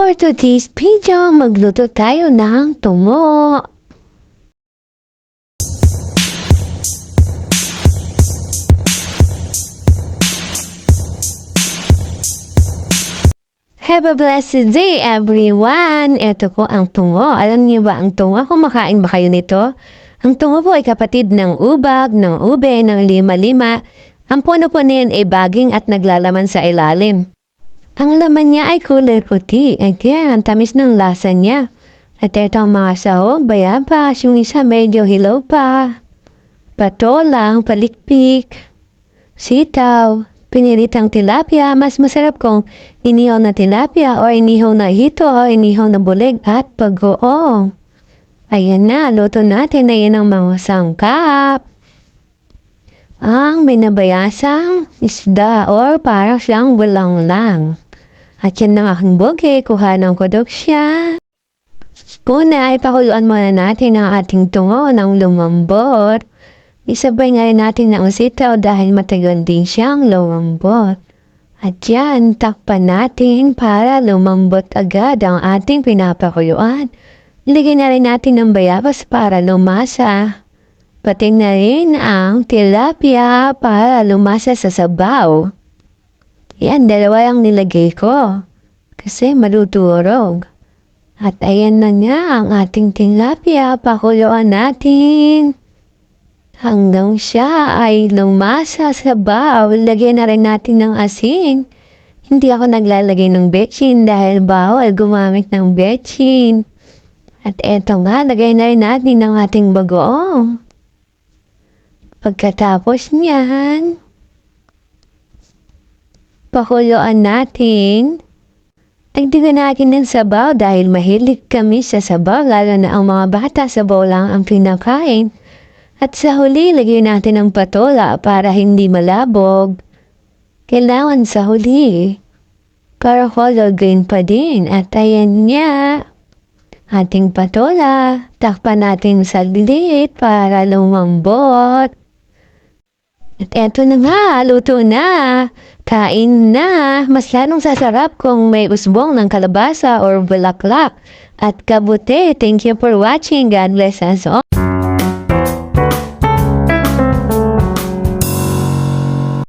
For today's video, magluto tayo ng tumo. Have a blessed day, everyone! Ito po ang tungo. Alam niyo ba ang tungo? Kumakain ba kayo nito? Ang tungo po ay kapatid ng ubag, ng ube, ng lima-lima. Ang puno po niyan ay baging at naglalaman sa ilalim. Ang laman niya ay kulay puti. Again, ang tamis ng lasa niya. At ito ang mga sahog, bayabas, yung isa medyo hilaw pa. Patolang, palikpik, sitaw, piniritang tilapia. Mas masarap kung inihaw na tilapia o inihaw na hito o inihaw na bulig at bagoong. Ayan na, luto natin na yan ang mga sangkap. Ang binabayasang isda or parang siyang walang lang. At yan ng aking bugi, kuhanan ko daw siya. Una, ipakuluan muna natin ang ating tungo ng lumambot. Isabay nga natin ng sitaw dahil matagal din siyang lumambot. At yan, takpan natin para lumambot agad ang ating pinapakuluan. Ilagay na rin natin ng bayabas para lumasa. Pati na rin ang tilapia para lumasa sa sabaw. Yan, dalawa ang nilagay ko. Kasi madudurog. At ayan na niya ang ating tilapia. Pakuluan natin. Hanggang siya ay lumasa sa sabaw. Lagyan na rin natin ng asin. Hindi ako naglalagay ng betchin dahil bawal gumamit ng betchin. At eto nga, lagay na rin natin ng ating bagoong. Pagkatapos niyan, pakuluan natin. Dagdagan natin ng sabaw dahil mahilig kami sa sabaw, lalo na ang mga bata sabaw lang ang pinakain. At sa huli, lagyan natin ng patola para hindi malabog. Kailangan sa huli para color green pa din. At ayan niya, ating patola. Takpan natin sa lilit para lumambot. At eto na nga, luto na. Kain na. Mas lalong sasarap kung may usbong ng kalabasa or bulaklak. At kabuti. Thank you for watching. God bless us all.